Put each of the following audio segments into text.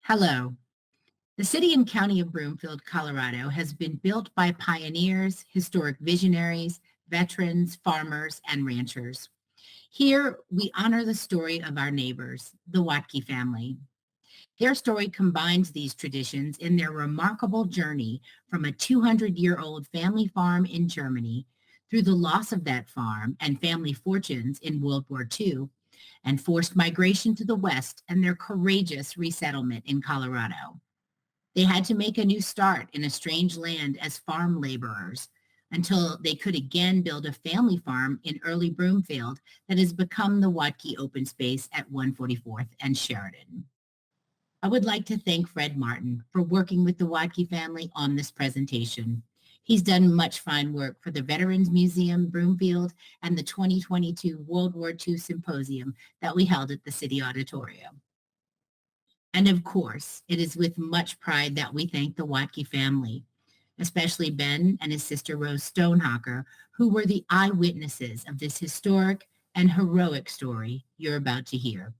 Hello. The city and county of Broomfield, Colorado has been built by pioneers, historic visionaries, veterans, farmers, and ranchers. Here, we honor the story of our neighbors, the Wottge family. Their story combines these traditions in their remarkable journey from a 200-year-old family farm in Germany through the loss of that farm and family fortunes in World War II and forced migration to the West and their courageous resettlement in Colorado. They had to make a new start in a strange land as farm laborers until they could again build a family farm in early Broomfield that has become the Wottge Open Space at 144th and Sheridan. I would like to thank Fred Martin for working with the Wottge family on this presentation. He's done much fine work for the Veterans Museum Broomfield and the 2022 World War II Symposium that we held at the City Auditorium. And of course, it is with much pride that we thank the Wottge family, especially Ben and his sister Rose Stonehocker, who were the eyewitnesses of this historic and heroic story you're about to hear.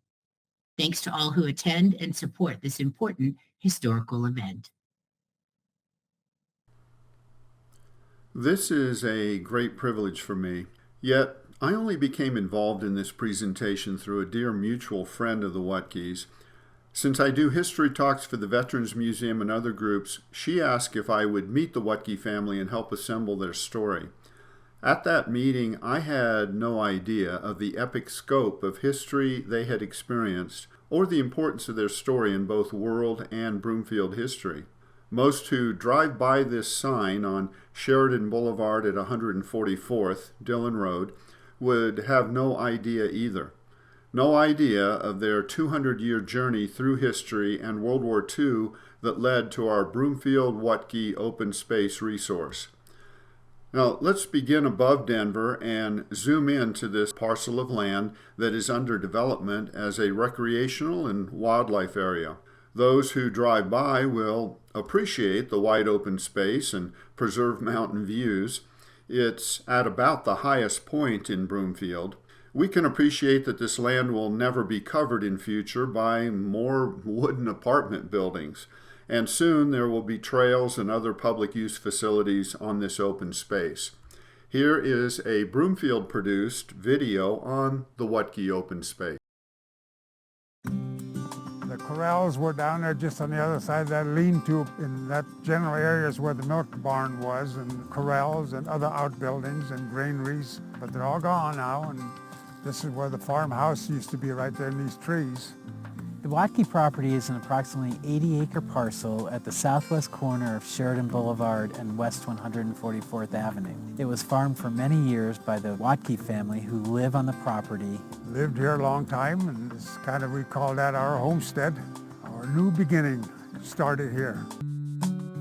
Thanks to all who attend and support this important historical event. This is a great privilege for me, yet I only became involved in this presentation through a dear mutual friend of the Wottges. Since I do history talks for the Veterans Museum and other groups, she asked if I would meet the Wottge family and help assemble their story. At that meeting, I had no idea of the epic scope of history they had experienced or the importance of their story in both world and Broomfield history. Most who drive by this sign on Sheridan Boulevard at 144th, Dillon Road, would have no idea either. No idea of their 200-year journey through history and World War II that led to our Broomfield Wottge Open Space resource. Now, let's begin above Denver and zoom into this parcel of land that is under development as a recreational and wildlife area. Those who drive by will appreciate the wide open space and preserved mountain views. It's at about the highest point in Broomfield. We can appreciate that this land will never be covered in future by more wooden apartment buildings, and soon there will be trails and other public use facilities on this open space. Here is a Broomfield-produced video on the Wottge Open Space. The corrals were down there just on the other side of that lean-to. In that general area is where the milk barn was, and corrals and other outbuildings and granaries, but they're all gone now, and this is where the farmhouse used to be, right there in these trees. The Wottge property is an approximately 80-acre parcel at the southwest corner of Sheridan Boulevard and West 144th Avenue. It was farmed for many years by the Wottge family who live on the property. Lived here a long time, and it's kind of, we call that our homestead. Our new beginning started here.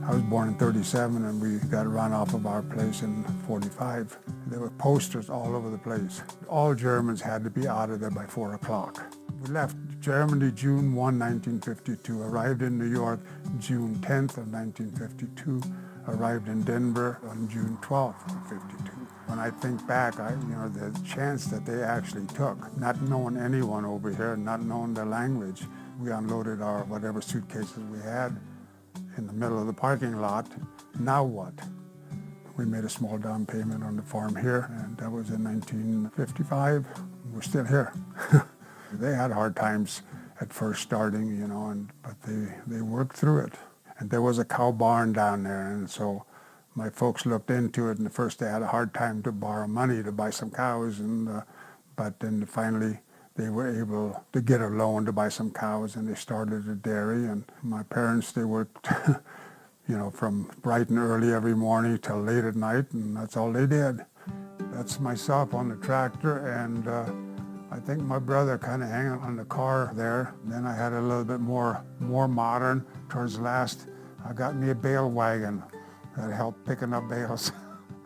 I was born in 37, and we got run off of our place in 45. There were posters all over the place. All Germans had to be out of there by 4 o'clock. We left Germany June 1, 1952, arrived in New York June 10th of 1952, arrived in Denver on June 12th of 52. When I think back, the chance that they actually took, not knowing anyone over here, not knowing the language, we unloaded our whatever suitcases we had in the middle of the parking lot. Now what? We made a small down payment on the farm here, and that was in 1955. We're still here. They had hard times at first starting, but they worked through it. And there was a cow barn down there, and so my folks looked into it, and at first they had a hard time to borrow money to buy some cows, but then finally they were able to get a loan to buy some cows, and they started a dairy. And my parents, they worked from bright and early every morning till late at night, and that's all they did. That's myself on the tractor, and I think my brother kind of hanging on the car there. Then I had a little bit more modern towards the last. I got me a bale wagon that helped picking up bales.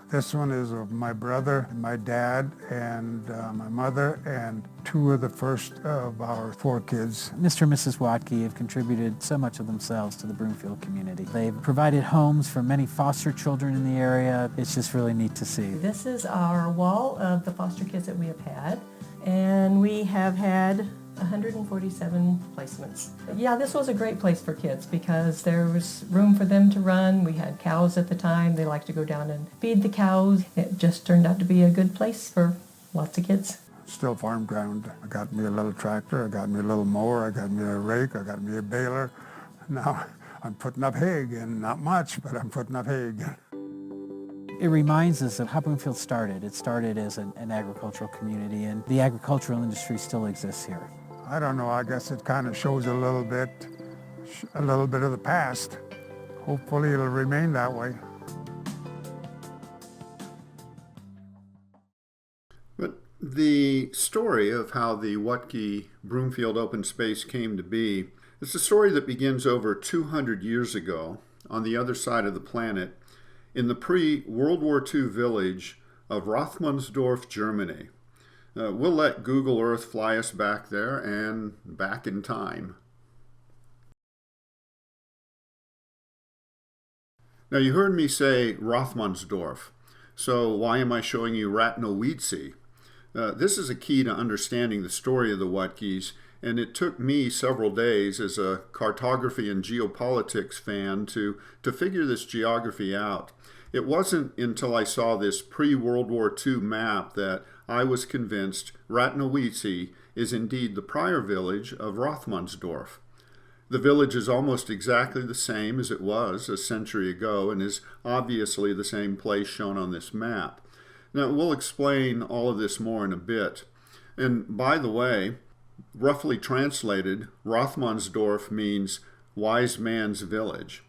This one is of my brother, my dad, and my mother, and 2 of the first of our 4 kids. Mr. and Mrs. Wottge have contributed so much of themselves to the Broomfield community. They've provided homes for many foster children in the area. It's just really neat to see. This is our wall of the foster kids that we have had. And we have had 147 placements. Yeah, this was a great place for kids because there was room for them to run. We had cows at the time. They liked to go down and feed the cows. It just turned out to be a good place for lots of kids. Still farm ground. I got me a little tractor, I got me a little mower, I got me a rake, I got me a baler. Now I'm putting up hay again. Not much, but I'm putting up hay again. It reminds us of how Broomfield started. It started as an agricultural community, and the agricultural industry still exists here. I don't know, I guess it kind of shows a little bit of the past. Hopefully it'll remain that way. But the story of how the Wottge Broomfield Open Space came to be is a story that begins over 200 years ago on the other side of the planet in the pre-World War II village of Rothmannsdorf, Germany. We'll let Google Earth fly us back there and back in time. Now, you heard me say Rothmannsdorf, so why am I showing you Ratnowice? This is a key to understanding the story of the Wottges, and it took me several days as a cartography and geopolitics fan to figure this geography out. It wasn't until I saw this pre-World War II map that I was convinced Ratnowice is indeed the prior village of Rothmannsdorf. The village is almost exactly the same as it was a century ago and is obviously the same place shown on this map. Now, we'll explain all of this more in a bit. And by the way, roughly translated, Rothmannsdorf means wise man's village.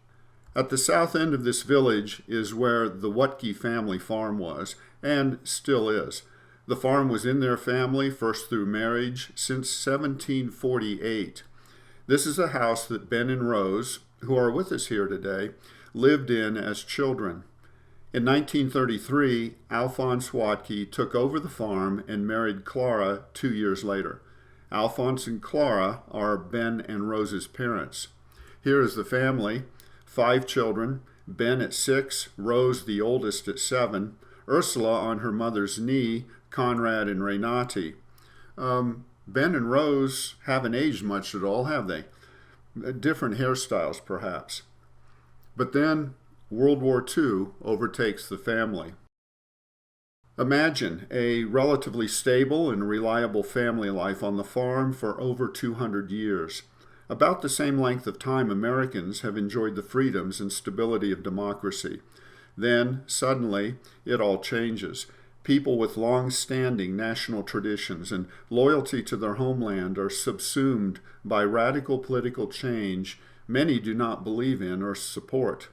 At the south end of this village is where the Wottge family farm was, and still is. The farm was in their family, first through marriage, since 1748. This is a house that Ben and Rose, who are with us here today, lived in as children. In 1933, Alphonse Wottge took over the farm and married Clara 2 years later. Alphonse and Clara are Ben and Rose's parents. Here is the family, 5 children, Ben at 6, Rose the oldest at 7, Ursula on her mother's knee, Conrad and Renati. Ben and Rose haven't aged much at all, have they? Different hairstyles, perhaps. But then World War II overtakes the family. Imagine a relatively stable and reliable family life on the farm for over 200 years. About the same length of time Americans have enjoyed the freedoms and stability of democracy. Then, suddenly, it all changes. People with long-standing national traditions and loyalty to their homeland are subsumed by radical political change many do not believe in or support.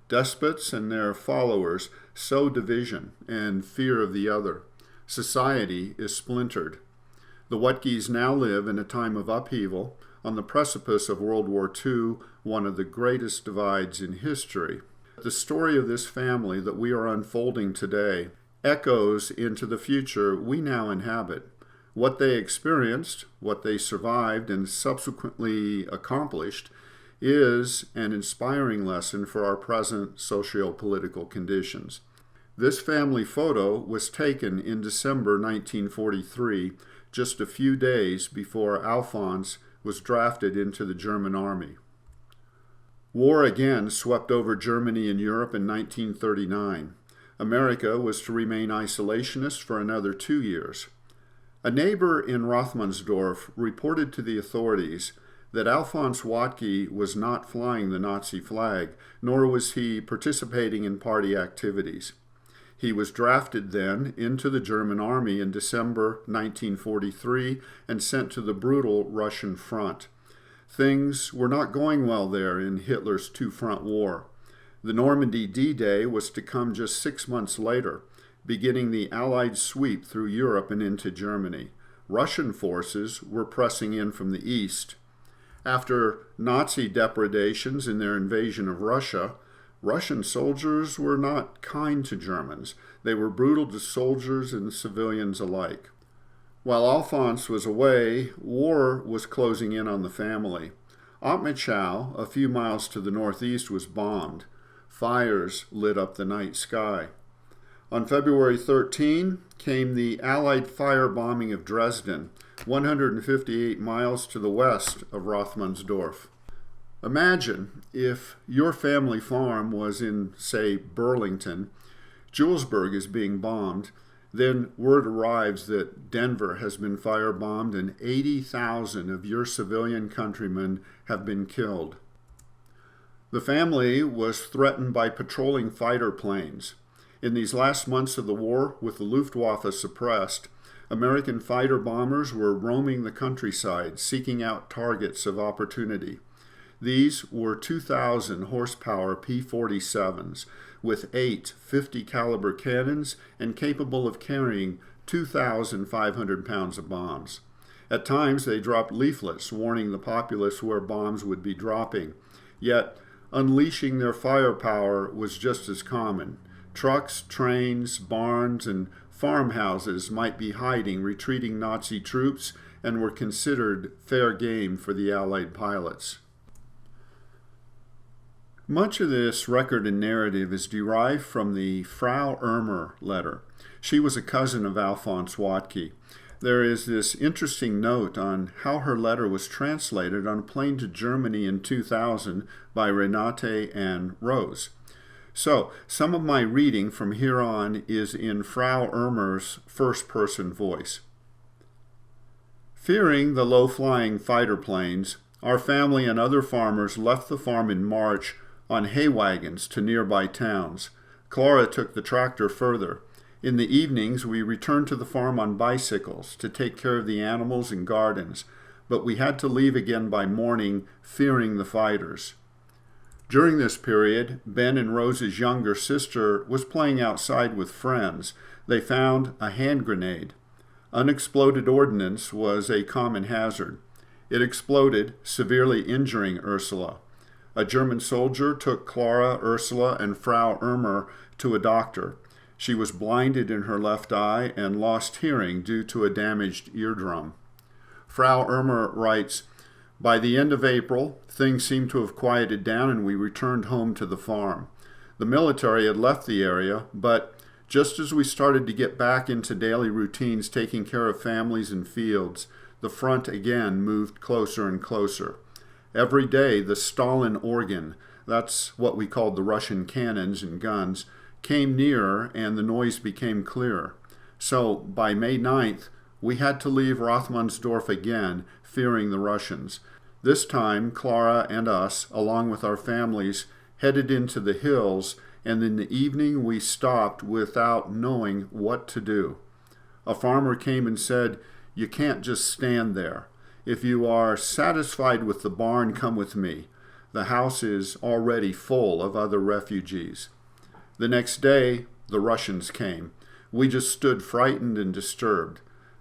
Despots and their followers sow division and fear of the other. Society is splintered. The Wottges now live in a time of upheaval on the precipice of World War II, one of the greatest divides in history. The story of this family that we are unfolding today echoes into the future we now inhabit. What they experienced, what they survived and subsequently accomplished, is an inspiring lesson for our present socio-political conditions. This family photo was taken in December 1943, just a few days before Alphonse was drafted into the German army. War again swept over Germany and Europe in 1939. America was to remain isolationist for another 2 years. A neighbor in Rothmannsdorf reported to the authorities that Alphonse Wottge was not flying the Nazi flag, nor was he participating in party activities. He was drafted then into the German army in December 1943 and sent to the brutal Russian front. Things were not going well there in Hitler's two-front war. The Normandy D-Day was to come just 6 months later, beginning the Allied sweep through Europe and into Germany. Russian forces were pressing in from the east. After Nazi depredations in their invasion of Russia, Russian soldiers were not kind to Germans. They were brutal to soldiers and civilians alike. While Alphonse was away, war was closing in on the family. Ottmachau, a few miles to the northeast, was bombed. Fires lit up the night sky. On February 13 came the Allied firebombing of Dresden, 158 miles to the west of Rothmannsdorf. Imagine if your family farm was in, say, Burlington, Julesburg is being bombed, then word arrives that Denver has been firebombed and 80,000 of your civilian countrymen have been killed. The family was threatened by patrolling fighter planes. In these last months of the war, with the Luftwaffe suppressed, American fighter bombers were roaming the countryside, seeking out targets of opportunity. These were 2,000 horsepower P-47s with 8 50 caliber cannons and capable of carrying 2,500 pounds of bombs. At times they dropped leaflets warning the populace where bombs would be dropping. Yet unleashing their firepower was just as common. Trucks, trains, barns, and farmhouses might be hiding retreating Nazi troops and were considered fair game for the Allied pilots. Much of this record and narrative is derived from the Frau Irmer letter. She was a cousin of Alphonse Wottge. There is this interesting note on how her letter was translated on a plane to Germany in 2000 by Renate and Rose. So, some of my reading from here on is in Frau Irmer's first-person voice. Fearing the low-flying fighter planes, our family and other farmers left the farm in March on hay wagons to nearby towns. Clara took the tractor further. In the evenings, we returned to the farm on bicycles to take care of the animals and gardens, but we had to leave again by morning, fearing the fighters. During this period, Ben and Rose's younger sister was playing outside with friends. They found a hand grenade. Unexploded ordnance was a common hazard. It exploded, severely injuring Ursula. A German soldier took Clara, Ursula, and Frau Irmer to a doctor. She was blinded in her left eye and lost hearing due to a damaged eardrum. Frau Irmer writes, "By the end of April, things seemed to have quieted down and we returned home to the farm. The military had left the area, but just as we started to get back into daily routines taking care of families and fields, the front again moved closer and closer. Every day, the Stalin organ, that's what we called the Russian cannons and guns, came nearer and the noise became clearer. So by May 9th, we had to leave Rothmannsdorf again, fearing the Russians. This time, Clara and us, along with our families, headed into the hills, and in the evening we stopped without knowing what to do. A farmer came and said, 'You can't just stand there. If you are satisfied with the barn, come with me. The house is already full of other refugees.' The next day, the Russians came. We just stood frightened and disturbed.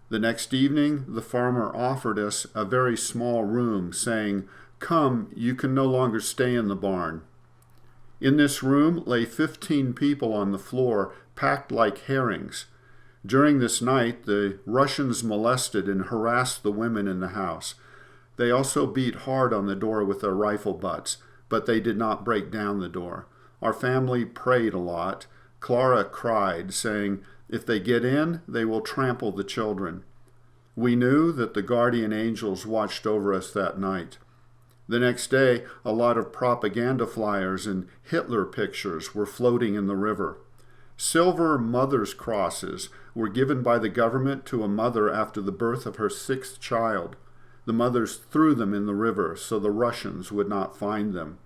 The next evening, the farmer offered us a very small room, saying, 'Come, you can no longer stay in the barn.' In this room lay 15 people on the floor, packed like herrings. During this night, the Russians molested and harassed the women in the house. They also beat hard on the door with their rifle butts, but they did not break down the door. Our family prayed a lot. Clara cried, saying, 'If they get in, they will trample the children.' We knew that the guardian angels watched over us that night. The next day, a lot of propaganda flyers and Hitler pictures were floating in the river. Silver mother's crosses were given by the government to a mother after the birth of her 6th child. The mothers threw them in the river so the Russians would not find them.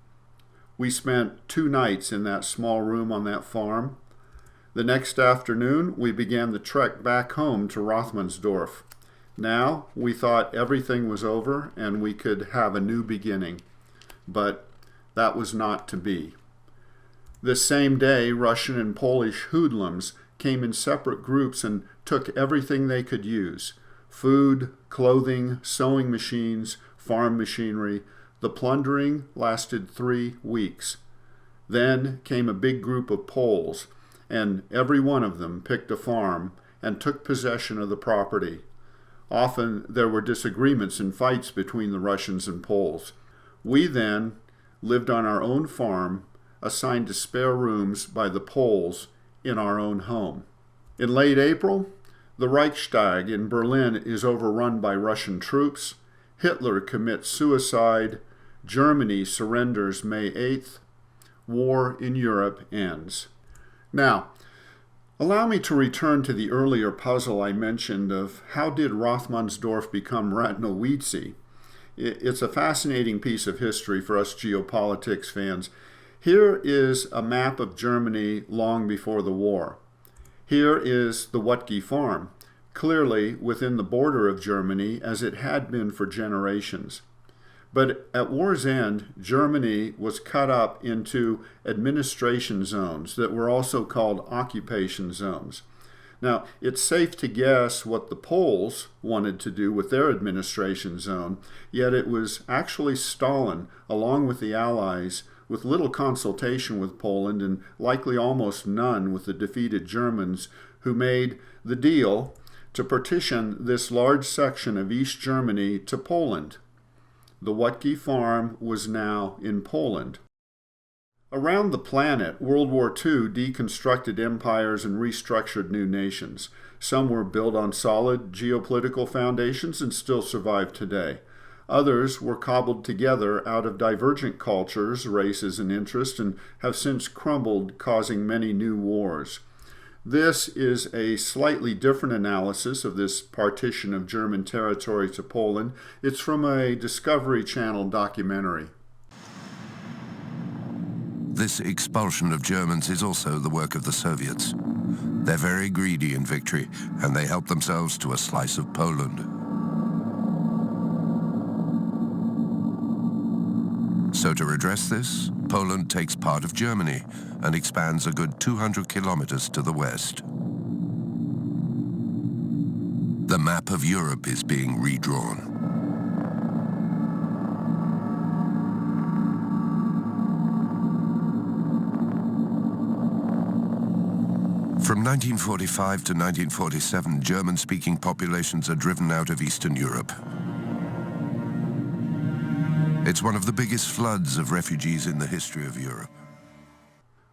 We spent 2 nights in that small room on that farm. The next afternoon, we began the trek back home to Rothmannsdorf. Now, we thought everything was over and we could have a new beginning. But that was not to be. This same day, Russian and Polish hoodlums came in separate groups and took everything they could use: food, clothing, sewing machines, farm machinery. The plundering lasted 3 weeks. Then came a big group of Poles, and every one of them picked a farm and took possession of the property. Often there were disagreements and fights between the Russians and Poles. We then lived on our own farm, assigned to spare rooms by the Poles in our own home. In late April, The Reichstag in Berlin is overrun by Russian troops. Hitler commits suicide. Germany surrenders May 8th. War in Europe ends. Now, allow me to return to the earlier puzzle I mentioned of how did Rothmannsdorf become Ratnowice? It's a fascinating piece of history for us geopolitics fans. Here is a map of Germany long before the war. Here is the Wottge farm, clearly within the border of Germany as it had been for generations. But at war's end, Germany was cut up into administration zones that were also called occupation zones. Now, it's safe to guess what the Poles wanted to do with their administration zone, yet it was actually Stalin, along with the Allies, with little consultation with Poland and likely almost none with the defeated Germans, who made the deal to partition this large section of East Germany to Poland. The Wottge farm was now in Poland. Around the planet, World War II deconstructed empires and restructured new nations. Some were built on solid geopolitical foundations and still survive today. Others were cobbled together out of divergent cultures, races, and interests, and have since crumbled, causing many new wars. This is a slightly different analysis of this partition of German territory to Poland. It's from a Discovery Channel documentary. This expulsion of Germans is also the work of the Soviets. They're very greedy in victory, and they help themselves to a slice of Poland. So to redress this, Poland takes part of Germany and expands a good 200 kilometers to the west. The map of Europe is being redrawn. From 1945 to 1947, German-speaking populations are driven out of Eastern Europe. It's one of the biggest floods of refugees in the history of Europe.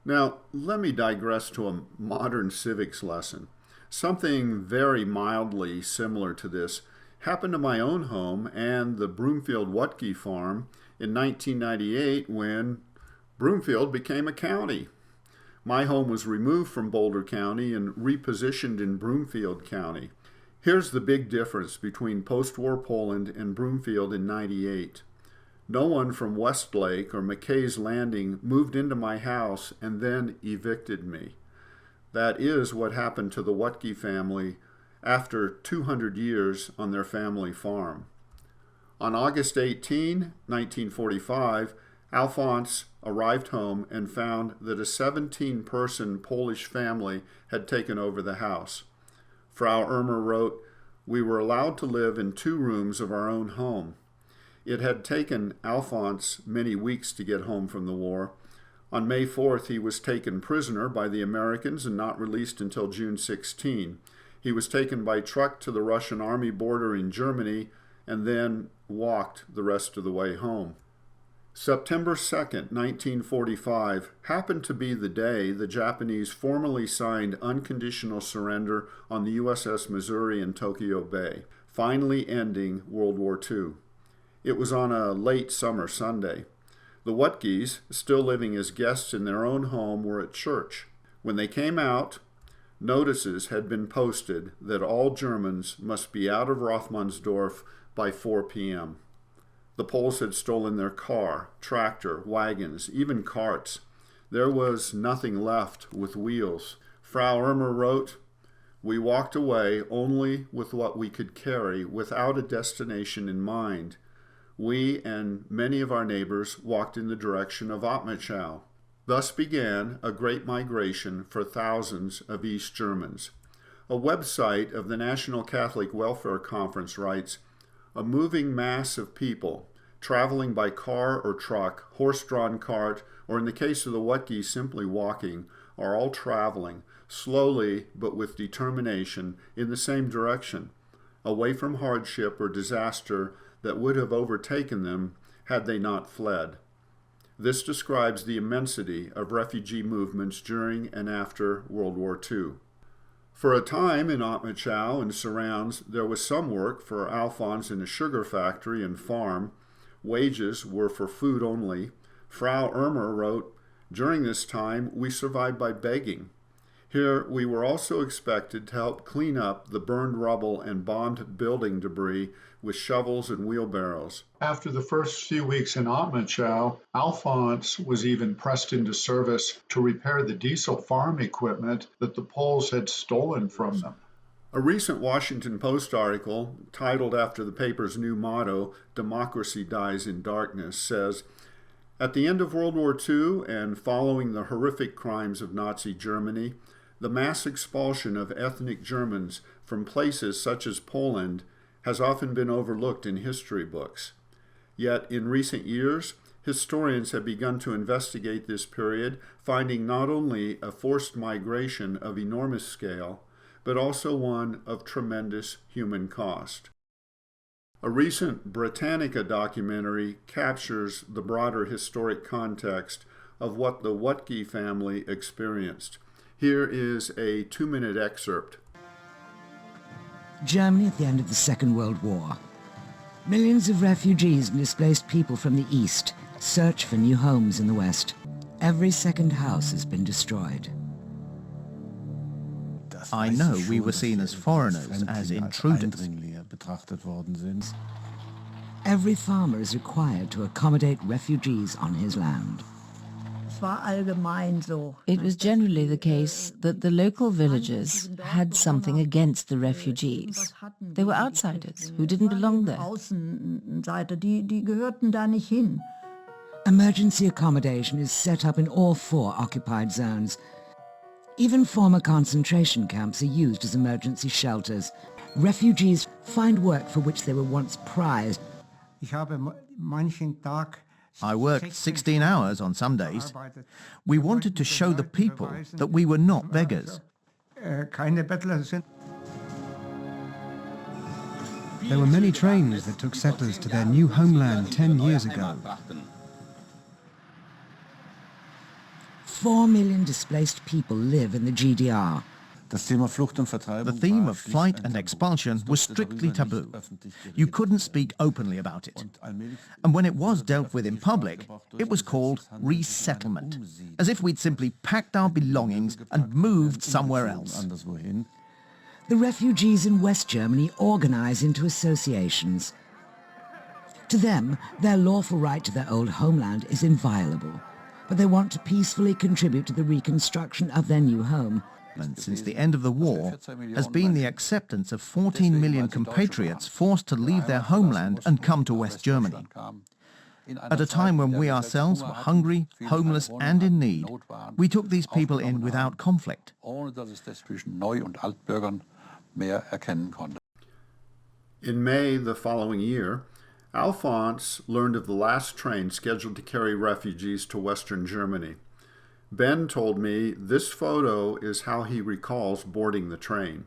Now, let me digress to a modern civics lesson. Something very mildly similar to this happened to my own home and the Broomfield Wottge farm in 1998 when Broomfield became a county. My home was removed from Boulder County and repositioned in Broomfield County. Here's the big difference between post-war Poland and Broomfield in '98. No one from Westlake or McKay's Landing moved into my house and then evicted me. That is what happened to the Wottge family after 200 years on their family farm. On August 18, 1945, Alphonse arrived home and found that a 17-person Polish family had taken over the house. Frau Irmer wrote, "We were allowed to live in 2 rooms of our own home. It had taken Alphonse many weeks to get home from the war. On May 4th, he was taken prisoner by the Americans and not released until June 16. He was taken by truck to the Russian army border in Germany and then walked the rest of the way home." September 2nd, 1945, happened to be the day the Japanese formally signed unconditional surrender on the USS Missouri in Tokyo Bay, finally ending World War II. It was on a late summer Sunday. The Wottges, still living as guests in their own home, were at church. When they came out, notices had been posted that all Germans must be out of Rothmannsdorf by 4 p.m. The Poles had stolen their car, tractor, wagons, even carts. There was nothing left with wheels. Frau Irmer wrote, "We walked away only with what we could carry, without a destination in mind. We and many of our neighbors walked in the direction of Ottmachow. Thus began a great migration for thousands of East Germans." A website of the National Catholic Welfare Conference writes, "A moving mass of people, traveling by car or truck, horse-drawn cart, or in the case of the Wottges, simply walking, are all traveling, slowly but with determination, in the same direction, away from hardship or disaster that would have overtaken them had they not fled." This describes the immensity of refugee movements during and after World War II. For a time in Otmachow and surrounds, there was some work for Alphonse in a sugar factory and farm. Wages were for food only. Frau Irmer wrote, "During this time, we survived by begging. Here, we were also expected to help clean up the burned rubble and bombed building debris with shovels and wheelbarrows." After the first few weeks in Otmachow, Alphonse was even pressed into service to repair the diesel farm equipment that the Poles had stolen from them. A recent Washington Post article, titled after the paper's new motto, "Democracy Dies in Darkness," says, "At the end of World War II and following the horrific crimes of Nazi Germany, the mass expulsion of ethnic Germans from places such as Poland has often been overlooked in history books. Yet in recent years, historians have begun to investigate this period, finding not only a forced migration of enormous scale, but also one of tremendous human cost." A recent Britannica documentary captures the broader historic context of what the Wottge family experienced. Here is a 2-minute excerpt. Germany at the end of the Second World War. Millions of refugees and displaced people from the East search for new homes in the West. Every second house has been destroyed. I know we were seen as foreigners, as intruders. Every farmer is required to accommodate refugees on his land. It was generally the case that the local villagers had something against the refugees. They were outsiders who didn't belong there. Emergency accommodation is set up in all 4 occupied zones. Even former concentration camps are used as emergency shelters. Refugees find work for which they were once prized. I worked 16 hours on some days. We wanted to show the people that we were not beggars. There were many trains that took settlers to their new homeland 10 years ago. 4 million displaced people live in the GDR. The theme of flight and expulsion was strictly taboo. You couldn't speak openly about it. And when it was dealt with in public, it was called resettlement, as if we'd simply packed our belongings and moved somewhere else. The refugees in West Germany organize into associations. To them, their lawful right to their old homeland is inviolable, but they want to peacefully contribute to the reconstruction of their new home. Since the end of the war has been the acceptance of 14 million compatriots forced to leave their homeland and come to West Germany. At a time when we ourselves were hungry, homeless and in need, we took these people in without conflict. In May the following year, Alphonse learned of the last train scheduled to carry refugees to Western Germany. Ben told me this photo is how he recalls boarding the train.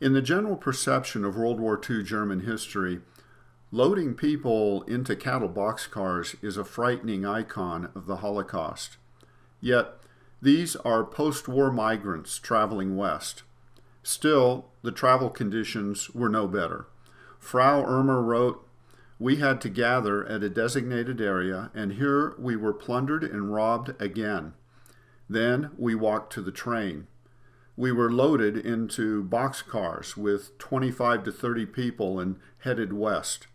In the general perception of World War II German history, loading people into cattle boxcars is a frightening icon of the Holocaust. Yet, these are post-war migrants traveling west. Still, the travel conditions were no better. Frau Irmer wrote, "We had to gather at a designated area, and here we were plundered and robbed again. Then we walked to the train. We were loaded into boxcars with 25 to 30 people and headed west.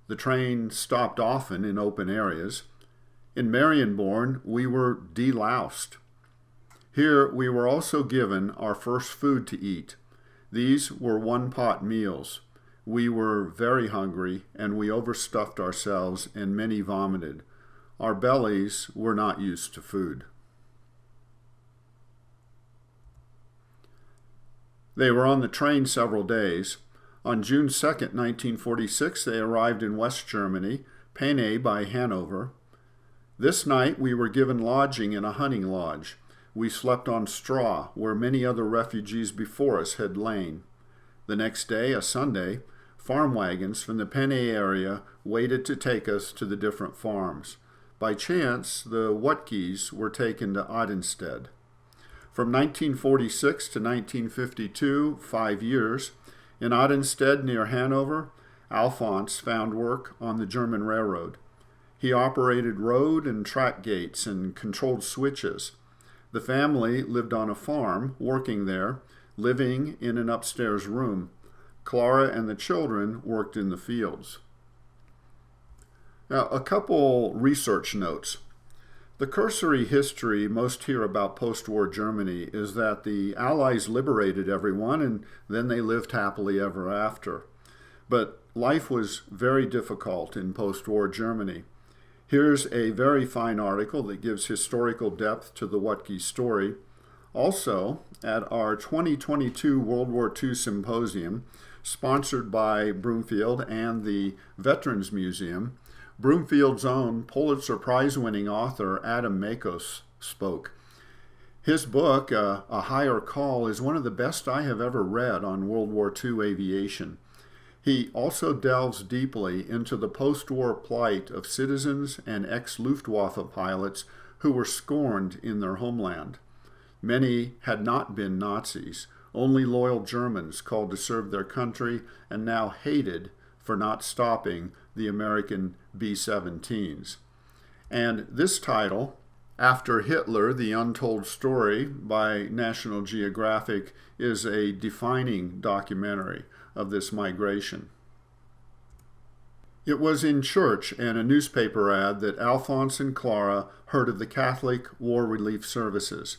The train stopped often in open areas. In Marienborn, we were deloused. Here we were also given our first food to eat. These were one-pot meals. We were very hungry, and we overstuffed ourselves, and many vomited. Our bellies were not used to food." They were on the train several days. On June 2nd, 1946, they arrived in West Germany, Peine by Hanover. This night we were given lodging in a hunting lodge. We slept on straw, where many other refugees before us had lain. The next day, a Sunday, farm wagons from the Peine area waited to take us to the different farms. By chance, the Wottges were taken to Odenstedt. From 1946 to 1952, 5 years, in Odenstedt near Hanover, Alphonse found work on the German railroad. He operated road and track gates and controlled switches. The family lived on a farm, working there, living in an upstairs room. Clara and the children worked in the fields. Now, a couple research notes. The cursory history most hear about post-war Germany is that the Allies liberated everyone and then they lived happily ever after. But life was very difficult in post-war Germany. Here's a very fine article that gives historical depth to the Wottge story. Also, at our 2022 World War II Symposium, sponsored by Broomfield and the Veterans Museum, Broomfield's own Pulitzer Prize-winning author Adam Makos spoke. His book, A Higher Call, is one of the best I have ever read on World War II aviation. He also delves deeply into the post-war plight of citizens and ex-Luftwaffe pilots who were scorned in their homeland. Many had not been Nazis, only loyal Germans called to serve their country and now hated for not stopping the American B-17s. And this title, After Hitler, The Untold Story by National Geographic, is a defining documentary of this migration. It was in church and a newspaper ad that Alphonse and Clara heard of the Catholic War Relief Services.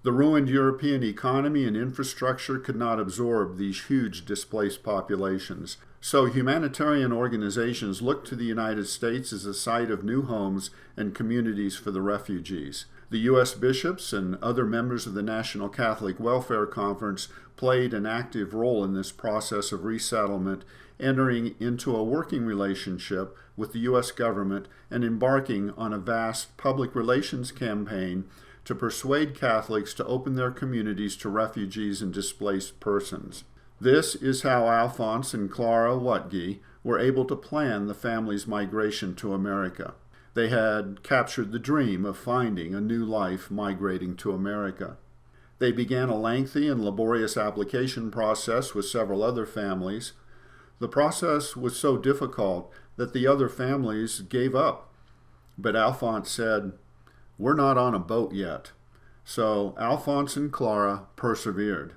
The ruined European economy and infrastructure could not absorb these huge displaced populations. So humanitarian organizations looked to the United States as a site of new homes and communities for the refugees. The U.S. bishops and other members of the National Catholic Welfare Conference played an active role in this process of resettlement, entering into a working relationship with the U.S. government and embarking on a vast public relations campaign to persuade Catholics to open their communities to refugees and displaced persons. This is how Alphonse and Clara Wottge were able to plan the family's migration to America. They had captured the dream of finding a new life migrating to America. They began a lengthy and laborious application process with several other families. The process was so difficult that the other families gave up. But Alphonse said, "We're not on a boat yet." So Alphonse and Clara persevered.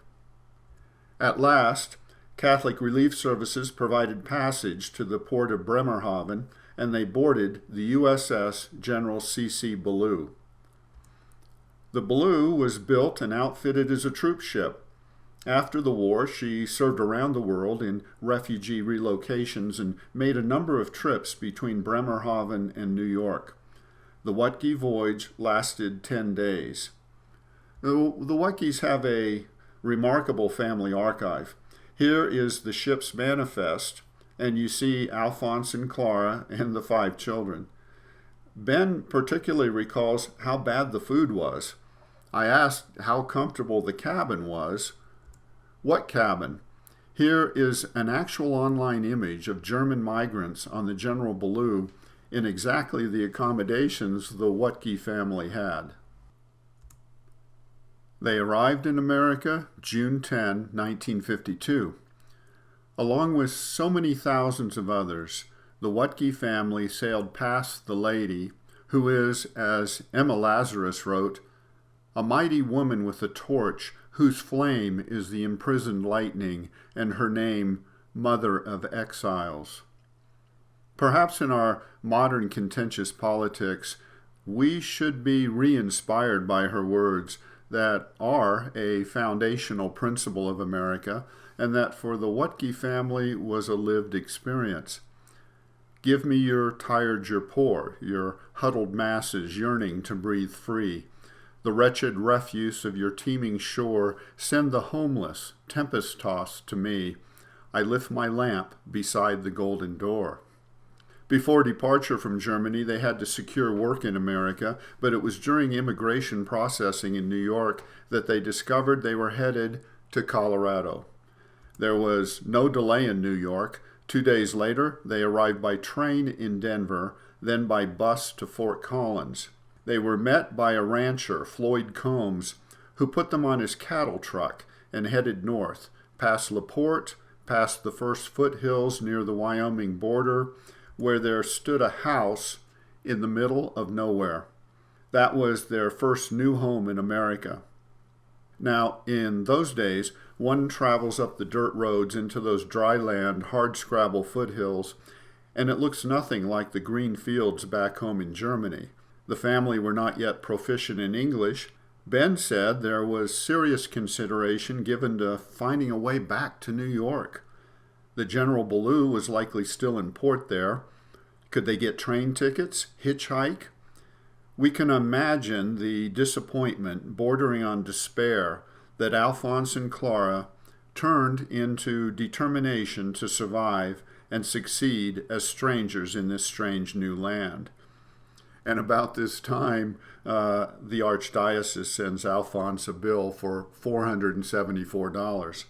At last, Catholic Relief Services provided passage to the port of Bremerhaven, and they boarded the USS General C.C. Ballou. The Ballou was built and outfitted as a troop ship. After the war, she served around the world in refugee relocations and made a number of trips between Bremerhaven and New York. The Wottge voyage lasted 10 days. The Wottges have a remarkable family archive. Here is the ship's manifest, and you see Alphonse and Clara and the 5 children. Ben particularly recalls how bad the food was. I asked how comfortable the cabin was. What cabin? Here is an actual online image of German migrants on the General Ballou in exactly the accommodations the Wottge family had. They arrived in America June 10, 1952. Along with so many thousands of others, the Wottge family sailed past the lady, who is, as Emma Lazarus wrote, a mighty woman with a torch whose flame is the imprisoned lightning, and her name, Mother of Exiles. Perhaps in our modern contentious politics, we should be re-inspired by her words that are a foundational principle of America, and that for the Wottge family was a lived experience. Give me your tired, your poor, your huddled masses yearning to breathe free. The wretched refuse of your teeming shore, send the homeless, tempest-tossed to me. I lift my lamp beside the golden door. Before departure from Germany, they had to secure work in America, but it was during immigration processing in New York that they discovered they were headed to Colorado. There was no delay in New York. 2 days later, they arrived by train in Denver, then by bus to Fort Collins. They were met by a rancher, Floyd Combs, who put them on his cattle truck and headed north, past LaPorte, past the first foothills near the Wyoming border, where there stood a house in the middle of nowhere. That was their first new home in America. Now, in those days, one travels up the dirt roads into those dry land, hardscrabble foothills, and it looks nothing like the green fields back home in Germany. The family were not yet proficient in English. Ben said there was serious consideration given to finding a way back to New York. The General Ballou was likely still in port there. Could they get train tickets, hitchhike? We can imagine the disappointment bordering on despair that Alphonse and Clara turned into determination to survive and succeed as strangers in this strange new land. And about this time, the Archdiocese sends Alphonse a bill for $474.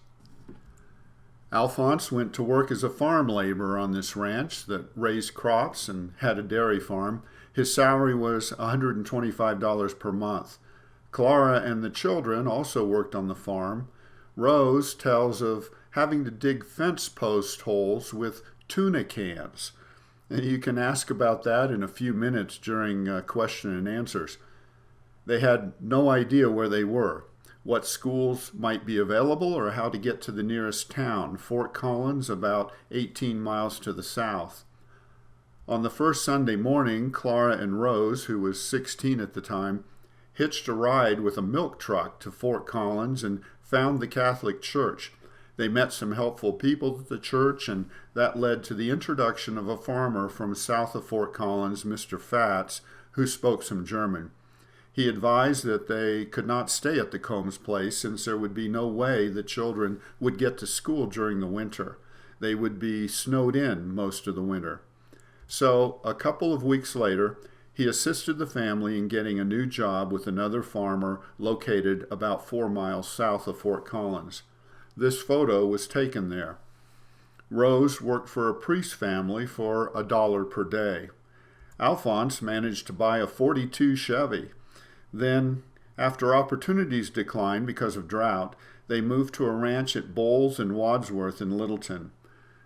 Alphonse went to work as a farm laborer on this ranch that raised crops and had a dairy farm. His salary was $125 per month. Clara and the children also worked on the farm. Rose tells of having to dig fence post holes with tuna cans. And you can ask about that in a few minutes during question and answers. They had no idea where they were, what schools might be available, or how to get to the nearest town, Fort Collins, about 18 miles to the south. On the first Sunday morning, Clara and Rose, who was 16 at the time, hitched a ride with a milk truck to Fort Collins and found the Catholic Church. They met some helpful people at the church, and that led to the introduction of a farmer from south of Fort Collins, Mr. Fatz, who spoke some German. He advised that they could not stay at the Combs place since there would be no way the children would get to school during the winter. They would be snowed in most of the winter. So, a couple of weeks later, he assisted the family in getting a new job with another farmer located about 4 miles south of Fort Collins. This photo was taken there. Rose worked for a priest family for $1 per day. Alphonse managed to buy a '42 Chevy. Then, after opportunities declined because of drought, they moved to a ranch at Bowles and Wadsworth in Littleton.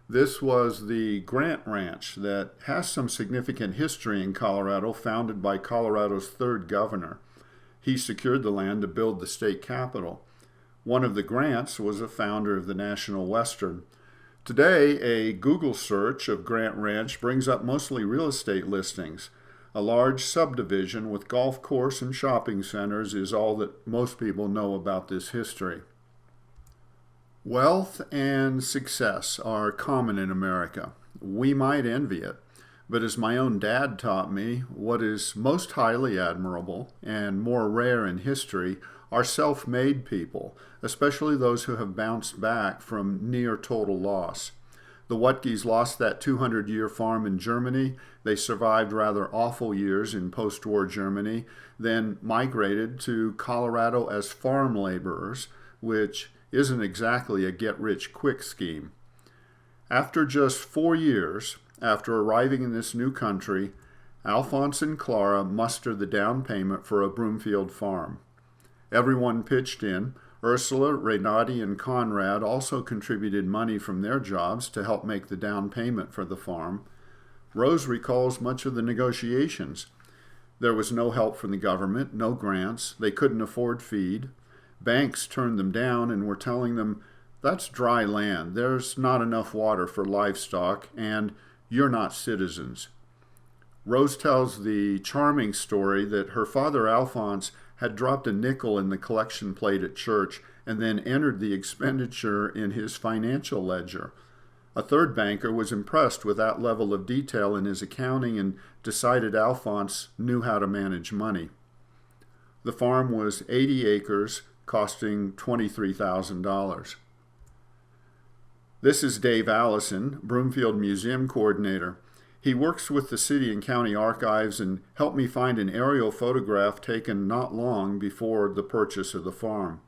This was the Grant Ranch that has some significant history in Colorado, founded by Colorado's third governor. He secured the land to build the state capitol. One of the Grants was a founder of the National Western. Today, a Google search of Grant Ranch brings up mostly real estate listings. A large subdivision with golf course and shopping centers is all that most people know about this history. Wealth and success are common in America. We might envy it, but as my own dad taught me, what is most highly admirable and more rare in history are self-made people, especially those who have bounced back from near total loss. The Wottges lost that 200-year farm in Germany. They survived rather awful years in post-war Germany, then migrated to Colorado as farm laborers, which isn't exactly a get-rich-quick scheme. After just 4 years, after arriving in this new country, Alphonse and Clara mustered the down payment for a Broomfield farm. Everyone pitched in. Ursula, Renati, and Conrad also contributed money from their jobs to help make the down payment for the farm. Rose recalls much of the negotiations. There was no help from the government, no grants. They couldn't afford feed. Banks turned them down and were telling them, that's dry land, there's not enough water for livestock, and you're not citizens. Rose tells the charming story that her father Alphonse had dropped a nickel in the collection plate at church and then entered the expenditure in his financial ledger. A third banker was impressed with that level of detail in his accounting and decided Alphonse knew how to manage money. The farm was 80 acres, costing $23,000. This is Dave Allison, Broomfield Museum Coordinator. He works with the city and county archives and helped me find an aerial photograph taken not long before the purchase of the farm.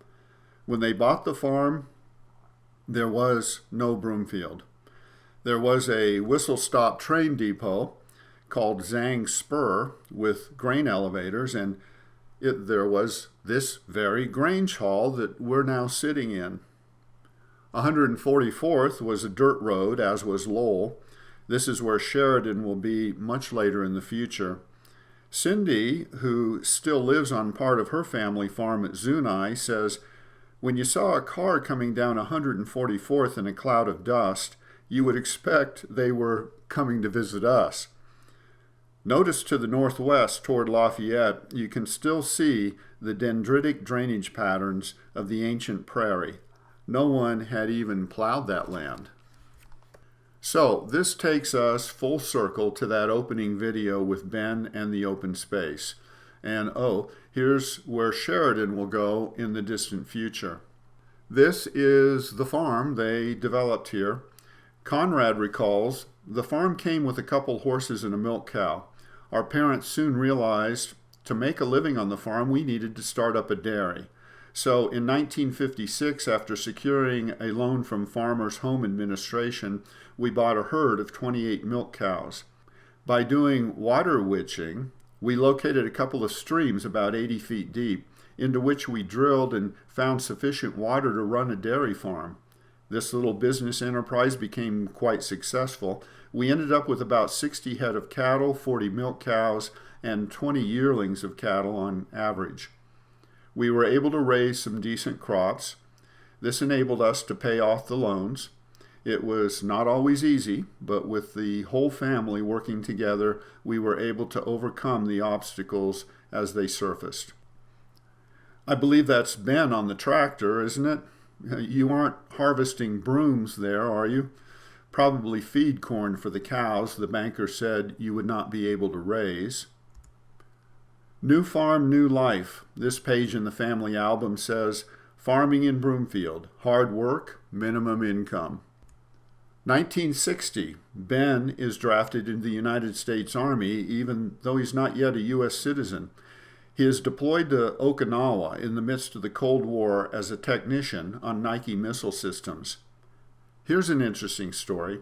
When they bought the farm, there was no Broomfield. There was a whistle-stop train depot called Zang Spur with grain elevators, and there was this very Grange Hall that we're now sitting in. 144th was a dirt road, as was Lowell. This is where Sheridan will be much later in the future. Cindy, who still lives on part of her family farm at Zuni, says, "When you saw a car coming down 144th in a cloud of dust, you would expect they were coming to visit us." Notice to the northwest toward Lafayette, you can still see the dendritic drainage patterns of the ancient prairie. No one had even plowed that land. So this takes us full circle to that opening video with Ben and the open space. And here's where Sheridan will go in the distant future. This is the farm they developed here. Conrad recalls, "The farm came with a couple horses and a milk cow. Our parents soon realized to make a living on the farm, we needed to start up a dairy. So in 1956, after securing a loan from Farmers Home Administration, we bought a herd of 28 milk cows. By doing water witching, we located a couple of streams about 80 feet deep, into which we drilled and found sufficient water to run a dairy farm. This little business enterprise became quite successful. We ended up with about 60 head of cattle, 40 milk cows, and 20 yearlings of cattle on average. We were able to raise some decent crops. This enabled us to pay off the loans. It was not always easy, but with the whole family working together, we were able to overcome the obstacles as they surfaced." I believe that's Ben on the tractor, isn't it? You aren't harvesting brooms there, are you? Probably feed corn for the cows the banker said you would not be able to raise. New farm, new life. This page in the family album says, "Farming in Broomfield, hard work, minimum income." 1960, Ben is drafted into the United States Army, even though he's not yet a U.S. citizen. He is deployed to Okinawa in the midst of the Cold War as a technician on Nike missile systems. Here's an interesting story.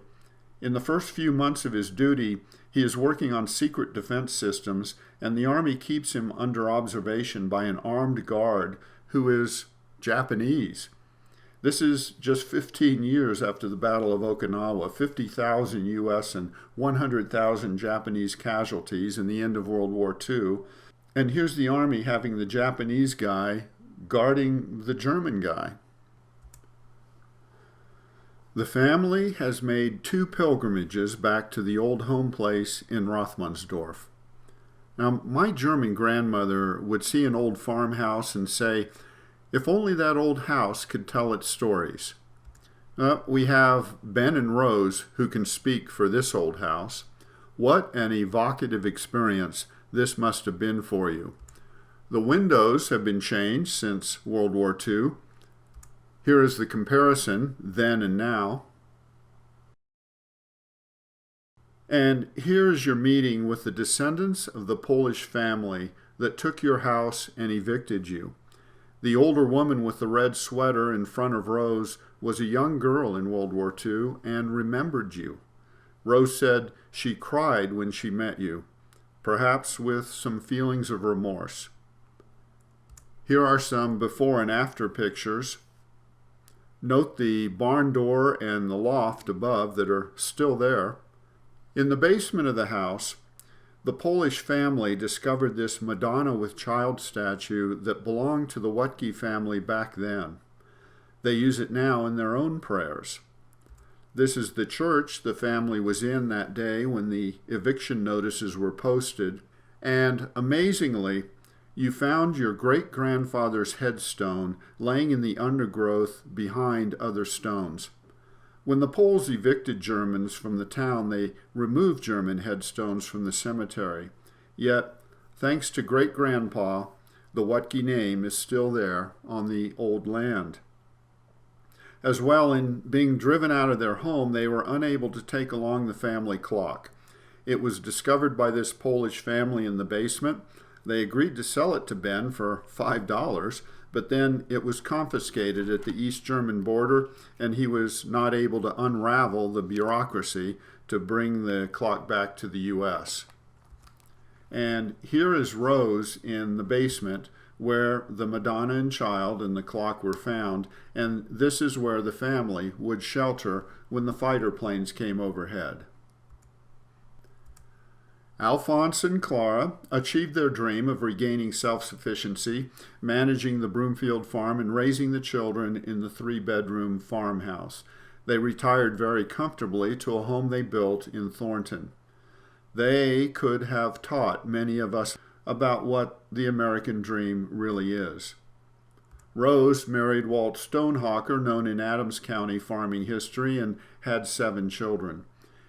In the first few months of his duty, he is working on secret defense systems, and the Army keeps him under observation by an armed guard who is Japanese. This is just 15 years after the Battle of Okinawa, 50,000 U.S. and 100,000 Japanese casualties in the end of World War II. And here's the Army having the Japanese guy guarding the German guy. The family has made 2 pilgrimages back to the old home place in Rothmannsdorf. Now, my German grandmother would see an old farmhouse and say, "If only that old house could tell its stories." We have Ben and Rose who can speak for this old house. What an evocative experience this must have been for you. The windows have been changed since World War II. Here is the comparison then and now. And here is your meeting with the descendants of the Polish family that took your house and evicted you. The older woman with the red sweater in front of Rose was a young girl in World War II and remembered you. Rose said she cried when she met you, perhaps with some feelings of remorse. Here are some before and after pictures. Note the barn door and the loft above that are still there. In the basement of the house, the Polish family discovered this Madonna with Child statue that belonged to the Wottge family back then. They use it now in their own prayers. This is the church the family was in that day when the eviction notices were posted, and amazingly, you found your great-grandfather's headstone laying in the undergrowth behind other stones. When the Poles evicted Germans from the town, they removed German headstones from the cemetery. Yet, thanks to great-grandpa, the Wottge name is still there on the old land. As well, in being driven out of their home, they were unable to take along the family clock. It was discovered by this Polish family in the basement. They agreed to sell it to Ben for $5, but then it was confiscated at the East German border, and he was not able to unravel the bureaucracy to bring the clock back to the U.S. And here is Rose in the basement where the Madonna and Child and the clock were found, and this is where the family would shelter when the fighter planes came overhead. Alphonse and Clara achieved their dream of regaining self-sufficiency, managing the Broomfield farm and raising the children in the 3-bedroom farmhouse. They retired very comfortably to a home they built in Thornton. They could have taught many of us about what the American dream really is. Rose married Walt Stonehawker, known in Adams County farming history, and had 7 children.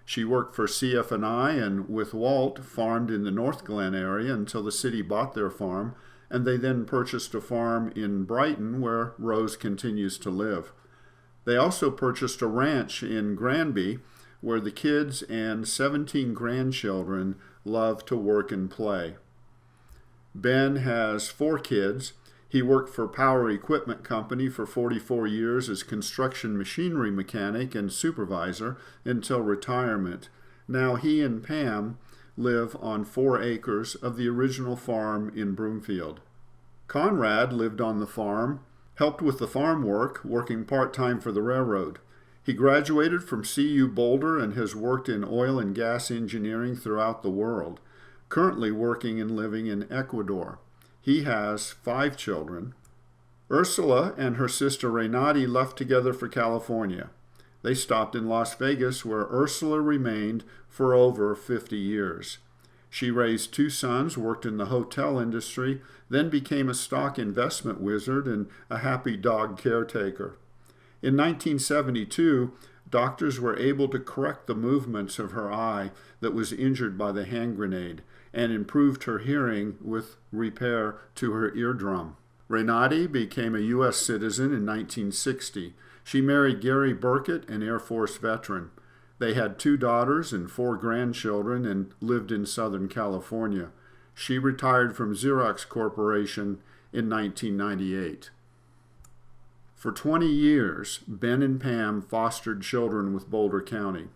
She worked for CF&I and with Walt farmed in the North Glen area until the city bought their farm, and they then purchased a farm in Brighton where Rose continues to live. They also purchased a ranch in Granby where the kids and 17 grandchildren love to work and play. Ben has 4 kids. He worked for Power Equipment Company for 44 years as construction machinery mechanic and supervisor until retirement. Now he and Pam live on 4 acres of the original farm in Broomfield. Conrad lived on the farm, helped with the farm work, working part-time for the railroad. He graduated from CU Boulder and has worked in oil and gas engineering throughout the world, currently working and living in Ecuador. He has 5 children. Ursula and her sister Renati left together for California. They stopped in Las Vegas, where Ursula remained for over 50 years. She raised 2 sons, worked in the hotel industry, then became a stock investment wizard and a happy dog caretaker. In 1972, doctors were able to correct the movements of her eye that was injured by the hand grenade and improved her hearing with repair to her eardrum. Renati became a U.S. citizen in 1960. She married Gary Burkett, an Air Force veteran. They had 2 daughters and 4 grandchildren and lived in Southern California. She retired from Xerox Corporation in 1998. For 20 years, Ben and Pam fostered children with Boulder County.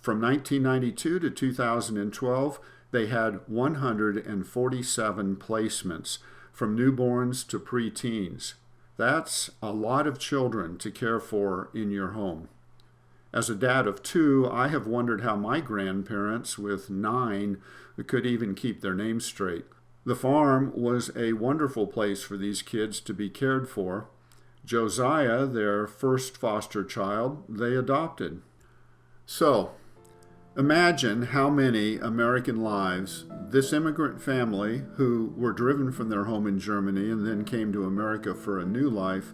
From 1992 to 2012, they had 147 placements, from newborns to preteens. That's a lot of children to care for in your home. As a dad of 2, I have wondered how my grandparents with 9 could even keep their names straight. The farm was a wonderful place for these kids to be cared for. Josiah, their first foster child, they adopted. So, imagine how many American lives this immigrant family, who were driven from their home in Germany and then came to America for a new life,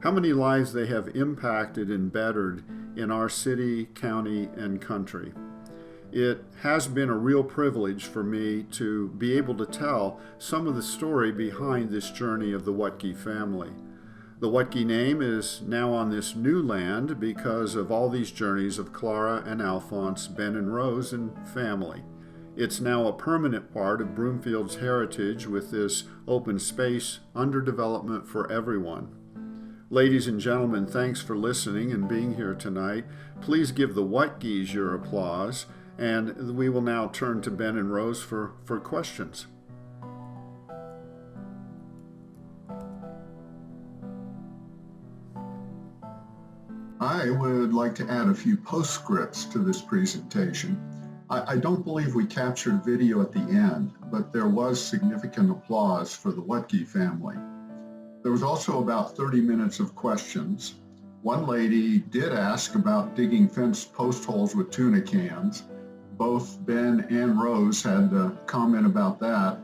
how many lives they have impacted and bettered in our city, county, and country. It has been a real privilege for me to be able to tell some of the story behind this journey of the Wottge family. The Wottge name is now on this new land because of all these journeys of Clara and Alphonse, Ben and Rose, and family. It's now a permanent part of Broomfield's heritage with this open space under development for everyone. Ladies and gentlemen, thanks for listening and being here tonight. Please give the Wottges your applause, and we will now turn to Ben and Rose for questions. I would like to add a few postscripts to this presentation. I don't believe we captured video at the end, but there was significant applause for the Wottge family. There was also about 30 minutes of questions. One lady did ask about digging fenced post holes with tuna cans. Both Ben and Rose had a comment about that.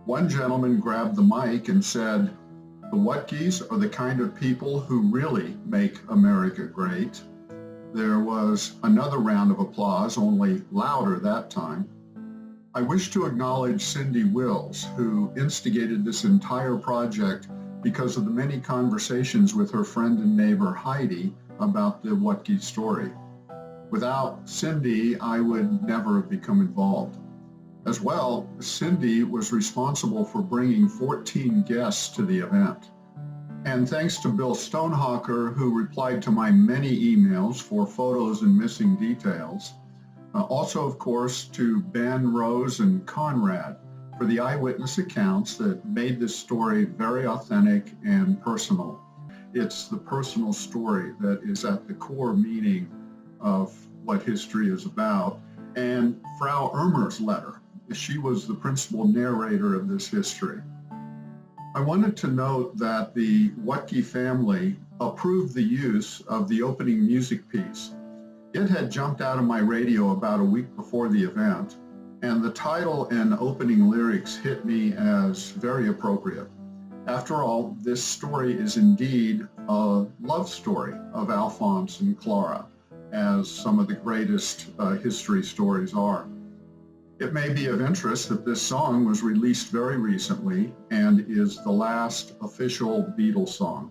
One gentleman grabbed the mic and said, "The Wottges are the kind of people who really make America great." There was another round of applause, only louder that time. I wish to acknowledge Cindy Wills, who instigated this entire project because of the many conversations with her friend and neighbor Heidi about the Wottge story. Without Cindy, I would never have become involved. As well, Cindy was responsible for bringing 14 guests to the event. And thanks to Bill Stonehawker, who replied to my many emails for photos and missing details. Also, of course, to Ben, Rose, and Conrad for the eyewitness accounts that made this story very authentic and personal. It's the personal story that is at the core meaning of what history is about. And Frau Irmer's letter. She was the principal narrator of this history. I wanted to note that the Wottge family approved the use of the opening music piece. It had jumped out of my radio about a week before the event, and the title and opening lyrics hit me as very appropriate. After all, this story is indeed a love story of Alphonse and Clara, as some of the greatest history stories are. It may be of interest that this song was released very recently and is the last official Beatles song.